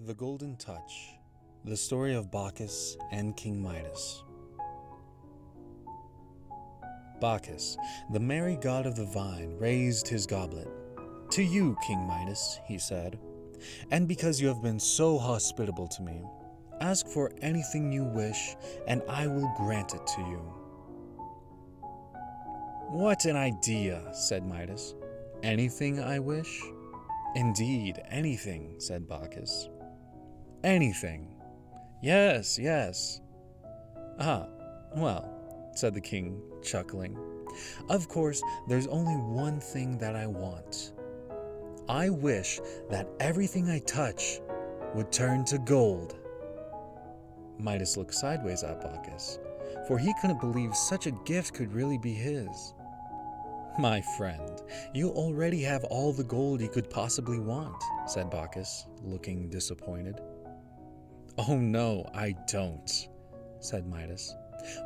The Golden Touch. The story of Bacchus and King Midas. Bacchus, the merry god of the vine, raised his goblet. "To you, King Midas," he said, "and because you have been so hospitable to me, ask for anything you wish, and I will grant it to you." "What an idea," said Midas. "Anything I wish?" "Indeed, anything," said Bacchus. "Anything. Yes, yes." "Ah, well," said the king, chuckling. "Of course, there's only one thing that I want. I wish that everything I touch would turn to gold." Midas looked sideways at Bacchus, for he couldn't believe such a gift could really be his. "My friend, you already have all the gold you could possibly want," said Bacchus, looking disappointed. "Oh no, I don't," said Midas.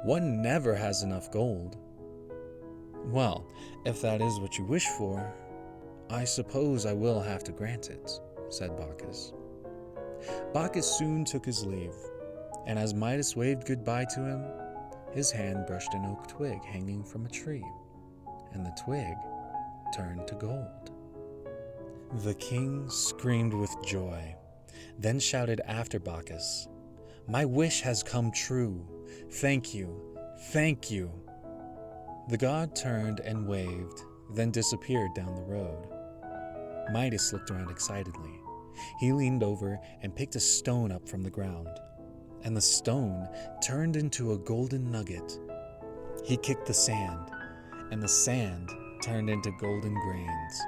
"One never has enough gold." "Well, if that is what you wish for, I suppose I will have to grant it," said Bacchus. Bacchus soon took his leave, and as Midas waved goodbye to him, his hand brushed an oak twig hanging from a tree, and the twig turned to gold. The king screamed with joy, then shouted after Bacchus, "My wish has come true. Thank you, thank you." The god turned and waved, then disappeared down the road. Midas looked around excitedly. He leaned over and picked a stone up from the ground, and the stone turned into a golden nugget. He kicked the sand, and the sand turned into golden grains.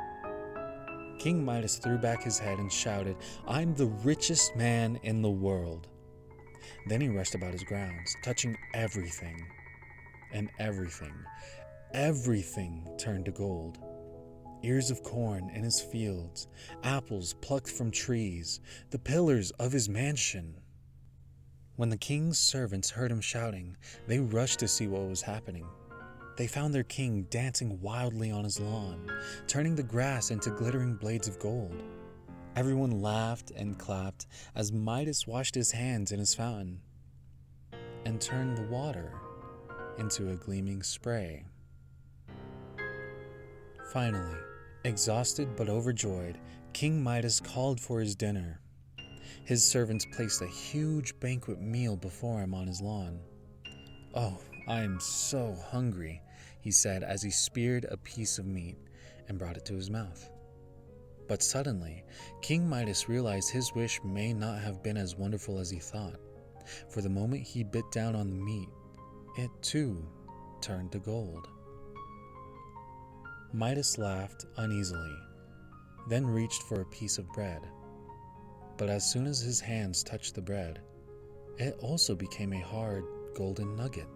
King Midas threw back his head and shouted, "I'm the richest man in the world." Then he rushed about his grounds, touching everything. And everything turned to gold. Ears of corn in his fields, apples plucked from trees, the pillars of his mansion. When the king's servants heard him shouting, they rushed to see what was happening. They found their king dancing wildly on his lawn, turning the grass into glittering blades of gold. Everyone laughed and clapped as Midas washed his hands in his fountain and turned the water into a gleaming spray. Finally, exhausted but overjoyed, King Midas called for his dinner. His servants placed a huge banquet meal before him on his lawn. "Oh, I am so hungry," he said as he speared a piece of meat and brought it to his mouth. But suddenly, King Midas realized his wish may not have been as wonderful as he thought, for the moment he bit down on the meat, it too turned to gold. Midas laughed uneasily, then reached for a piece of bread. But as soon as his hands touched the bread, it also became a hard golden nugget.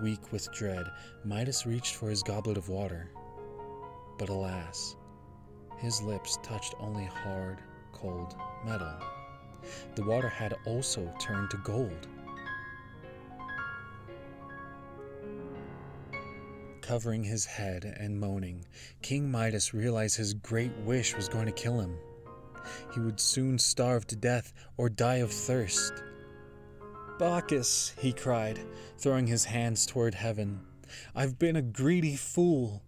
Weak with dread, Midas reached for his goblet of water. But alas, his lips touched only hard, cold metal. The water had also turned to gold. Covering his head and moaning, King Midas realized his great wish was going to kill him. He would soon starve to death or die of thirst. "Bacchus," he cried, throwing his hands toward heaven, "I've been a greedy fool.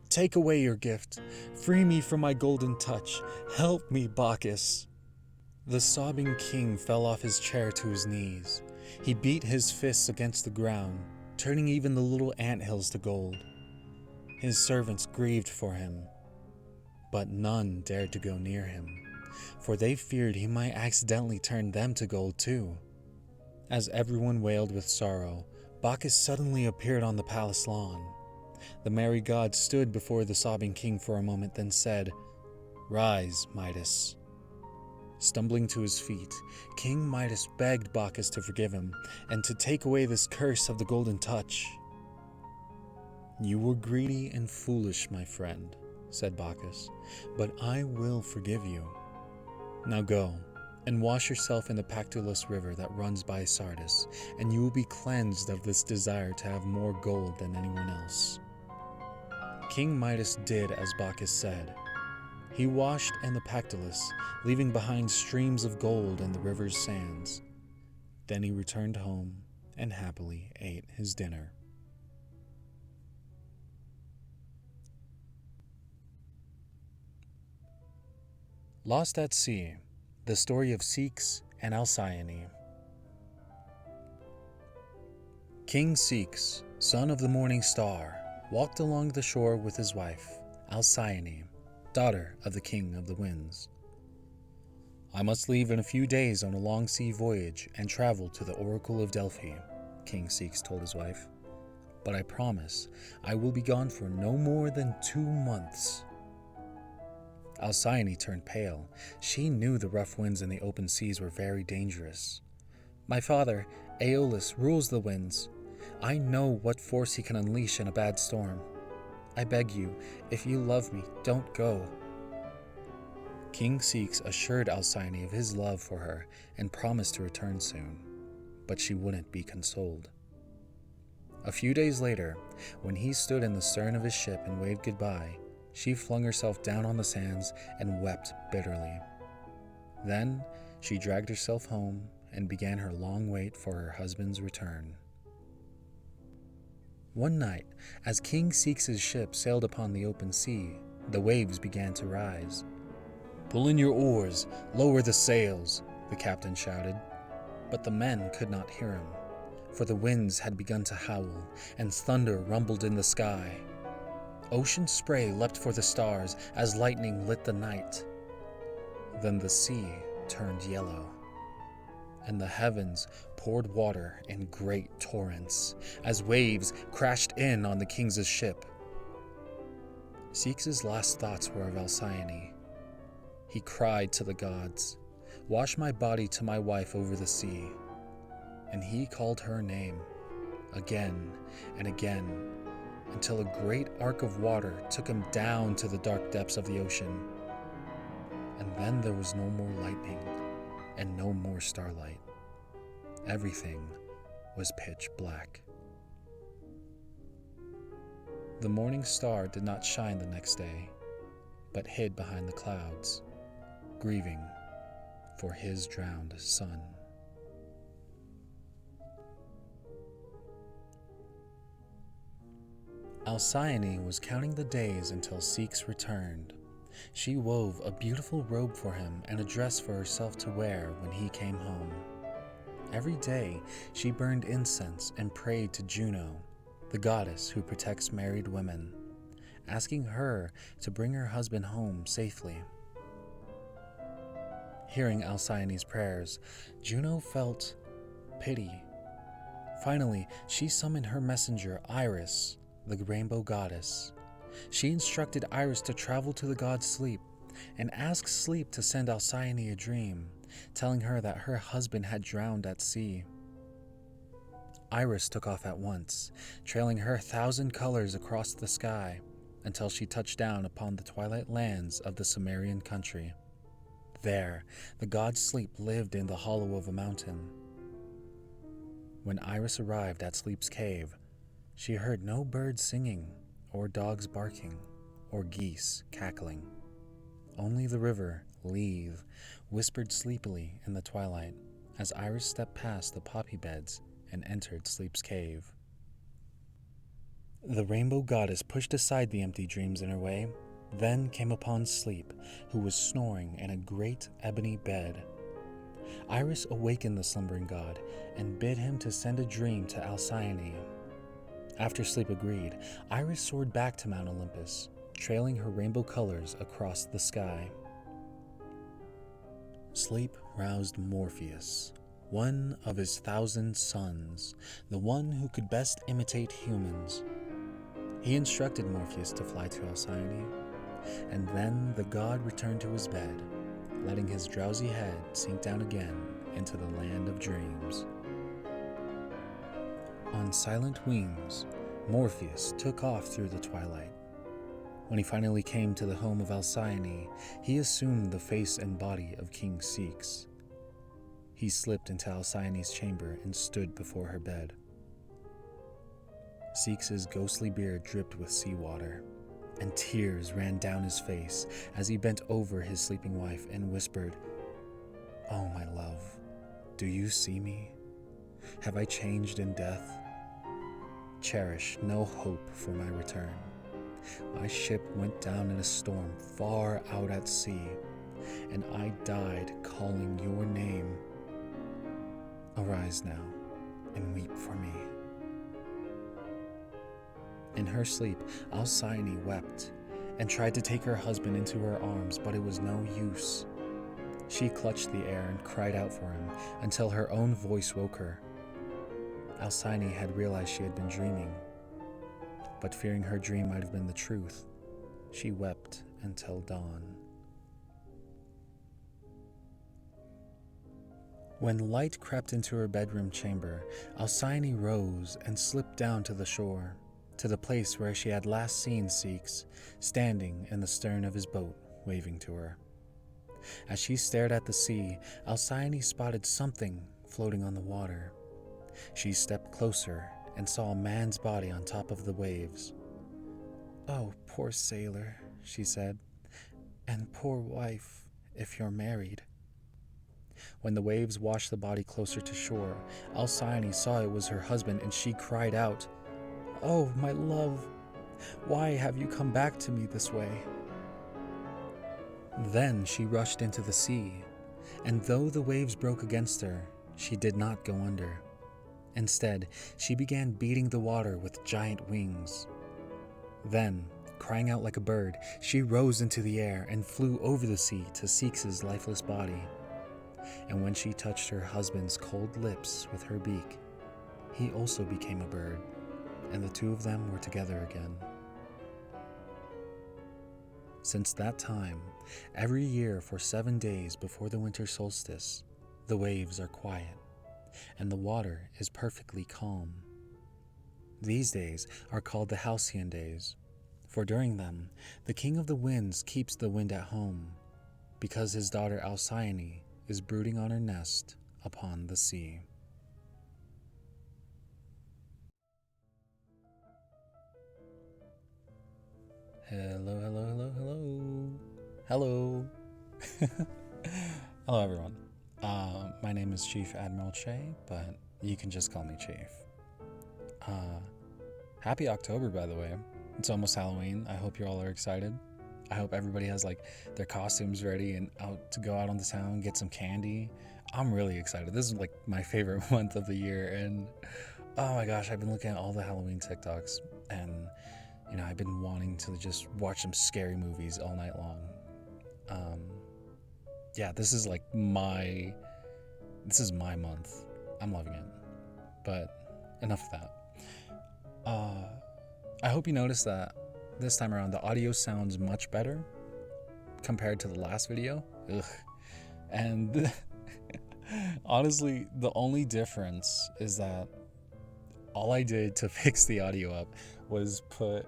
Take away your gift. Free me from my golden touch. Help me, Bacchus." The sobbing king fell off his chair to his knees. He beat his fists against the ground, turning even the little anthills to gold. His servants grieved for him, but none dared to go near him, for they feared he might accidentally turn them to gold too. As everyone wailed with sorrow, Bacchus suddenly appeared on the palace lawn. The merry god stood before the sobbing king for a moment, then said, "Rise, Midas." Stumbling to his feet, King Midas begged Bacchus to forgive him and to take away this curse of the golden touch. "You were greedy and foolish, my friend," said Bacchus, "but I will forgive you. Now go and wash yourself in the Pactolus river that runs by Sardis, and you will be cleansed of this desire to have more gold than anyone else." King Midas did as Bacchus said. He washed in the Pactolus, leaving behind streams of gold in the river's sands. Then he returned home and happily ate his dinner. Lost at Sea, the story of Ceyx and Alcyone. King Ceyx, son of the morning star, walked along the shore with his wife, Alcyone, daughter of the king of the winds. "I must leave in a few days on a long sea voyage and travel to the Oracle of Delphi," King Ceyx told his wife. "But I promise I will be gone for no more than 2 months. Alcyone turned pale. She knew the rough winds in the open seas were very dangerous. "My father, Aeolus, rules the winds. I know what force he can unleash in a bad storm. I beg you, if you love me, don't go." King Ceyx assured Alcyone of his love for her and promised to return soon, but she wouldn't be consoled. A few days later, when he stood in the stern of his ship and waved goodbye, she flung herself down on the sands and wept bitterly. Then she dragged herself home and began her long wait for her husband's return. One night, as King Ceyx's ship sailed upon the open sea, the waves began to rise. "Pull in your oars, lower the sails," the captain shouted. But the men could not hear him, for the winds had begun to howl, and thunder rumbled in the sky. Ocean spray leapt for the stars as lightning lit the night. Then the sea turned yellow, and the heavens poured water in great torrents as waves crashed in on the king's ship. Ceyx's last thoughts were of Alcyone. He cried to the gods, "Wash my body to my wife over the sea." And he called her name again and again, until a great arc of water took him down to the dark depths of the ocean. And then there was no more lightning and no more starlight. Everything was pitch black. The morning star did not shine the next day, but hid behind the clouds, grieving for his drowned son. Alcyone was counting the days until Ceyx returned. She wove a beautiful robe for him and a dress for herself to wear when he came home. Every day she burned incense and prayed to Juno, the goddess who protects married women, asking her to bring her husband home safely. Hearing Alcyone's prayers, Juno felt pity. Finally, she summoned her messenger, Iris, the rainbow goddess. She instructed Iris to travel to the god Sleep and ask Sleep to send Alcyone a dream, telling her that her husband had drowned at sea. Iris took off at once, trailing her 1,000 colors across the sky until she touched down upon the twilight lands of the Cimmerian country. There, the god Sleep lived in the hollow of a mountain. When Iris arrived at Sleep's cave, she heard no birds singing, or dogs barking, or geese cackling. Only the river, Lethe, whispered sleepily in the twilight as Iris stepped past the poppy beds and entered Sleep's cave. The rainbow goddess pushed aside the empty dreams in her way, then came upon Sleep, who was snoring in a great ebony bed. Iris awakened the slumbering god and bid him to send a dream to Alcyone. After Sleep agreed, Iris soared back to Mount Olympus, trailing her rainbow colors across the sky. Sleep roused Morpheus, one of his 1,000 sons, the one who could best imitate humans. He instructed Morpheus to fly to Alcyone, and then the god returned to his bed, letting his drowsy head sink down again into the land of dreams. On silent wings, Morpheus took off through the twilight. When he finally came to the home of Alcyone, he assumed the face and body of King Ceyx. He slipped into Alcyone's chamber and stood before her bed. Ceyx's ghostly beard dripped with seawater, and tears ran down his face as he bent over his sleeping wife and whispered, "Oh, my love, do you see me? Have I changed in death? Cherish no hope for my return. My ship went down in a storm far out at sea, and I died calling your name. Arise now and weep for me." In her sleep, Alcyone wept and tried to take her husband into her arms, but it was no use. She clutched the air and cried out for him until her own voice woke her. Alcyone had realized she had been dreaming, but fearing her dream might have been the truth, she wept until dawn. When light crept into her bedroom chamber, Alcyone rose and slipped down to the shore, to the place where she had last seen Ceeks, standing in the stern of his boat, waving to her. As she stared at the sea, Alcyone spotted something floating on the water. She stepped closer and saw a man's body on top of the waves. "Oh, poor sailor," she said, "and poor wife, if you're married." When the waves washed the body closer to shore, Alcyone saw it was her husband, and she cried out, "Oh, my love, why have you come back to me this way?" Then she rushed into the sea, and though the waves broke against her, she did not go under. Instead, she began beating the water with giant wings. Then, crying out like a bird, she rose into the air and flew over the sea to Ceeks' lifeless body. And when she touched her husband's cold lips with her beak, he also became a bird, and the two of them were together again. Since that time, every year for 7 days before the winter solstice, the waves are quiet, and the water is perfectly calm. These days are called the halcyon days, for during them, the king of the winds keeps the wind at home, because his daughter Alcyone is brooding on her nest upon the sea. Hello, hello, hello, hello. Hello. Hello, everyone. My name is Chief Admiral Che, but you can just call me Chief. Happy October, by the way. It's almost Halloween. I hope you all are excited. I hope everybody has like their costumes ready and out to go out on the town, get some candy. I'm really excited. This is like my favorite month of the year, and oh my gosh, I've been looking at all the Halloween TikToks, and I've been wanting to just watch some scary movies all night long. Yeah, this is my month. I'm loving it. But enough of that. I hope you noticed that this time around the audio sounds much better compared to the last video. Ugh. And honestly, the only difference is that all I did to fix the audio up was put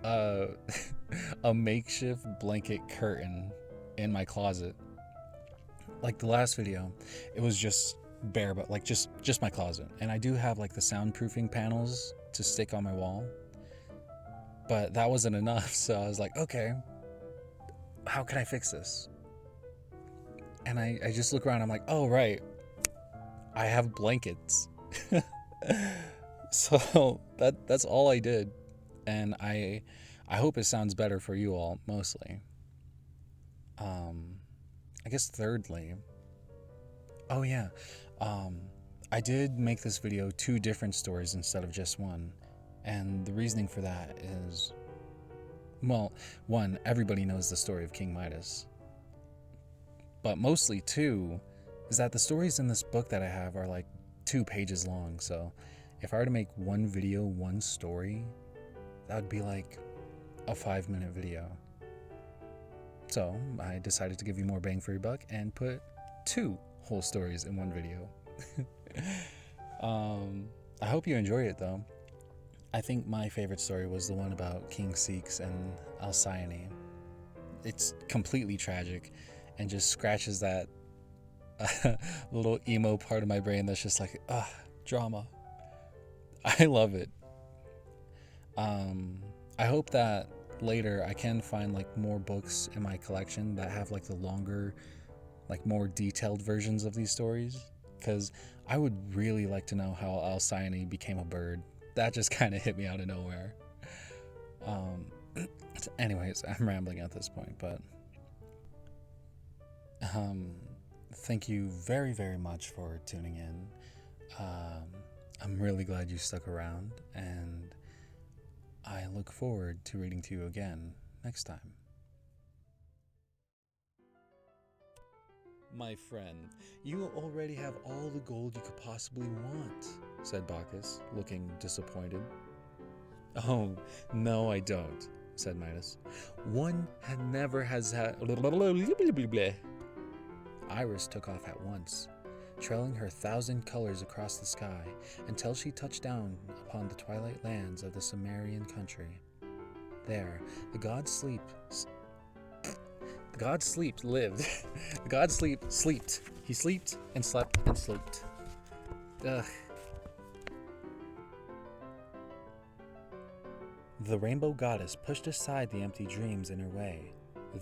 a makeshift blanket curtain in my closet. Like the last video, it was just bare, but like just my closet. And I do have like the soundproofing panels to stick on my wall, but that wasn't enough. So I was like, okay, how can I fix this? And I just look around, I'm like, oh right, I have blankets. So that's all I did, and I hope it sounds better for you all, mostly. I guess thirdly, oh yeah, I did make this video 2 different stories instead of just one, and the reasoning for that is, well, 1, everybody knows the story of King Midas, but mostly 2 is that the stories in this book that I have are like 2 pages long. So if I were to make one video, one story, that would be like a 5-minute video. So I decided to give you more bang for your buck and put 2 whole stories in one video. I hope you enjoy it though. I think my favorite story was the one about King Ceeks and Alcyone. It's completely tragic and just scratches that little emo part of my brain that's just like, drama. I love it. I hope that later I can find like more books in my collection that have like the longer, like more detailed versions of these stories, because I would really like to know how Alcyone became a bird. That just kind of hit me out of nowhere. Anyways, I'm rambling at this point, but thank you very, very much for tuning in. I'm really glad you stuck around, and I look forward to reading to you again next time. My friend, you already have all the gold you could possibly want, said Bacchus, looking disappointed. Oh, no, I don't, said Midas. One never has had... Iris took off at once, trailing her 1,000 colors across the sky until she touched down upon the twilight lands of the Sumerian country. There, the god lived. The god sleeped. He slept and slept and slept. Ugh. The rainbow goddess pushed aside the empty dreams in her way,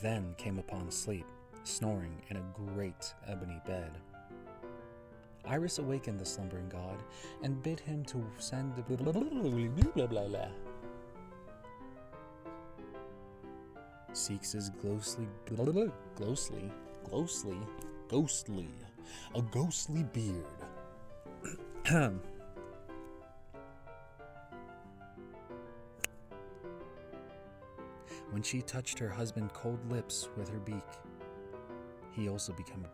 then came upon sleep, snoring in a great ebony bed. Iris awakened the slumbering god and bid him to send seeks his ghostly, a ghostly beard. When she touched her husband's cold lips with her beak, he also became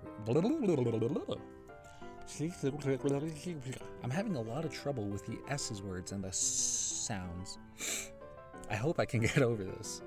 I'm having a lot of trouble with the S's words and the sounds. I hope I can get over this.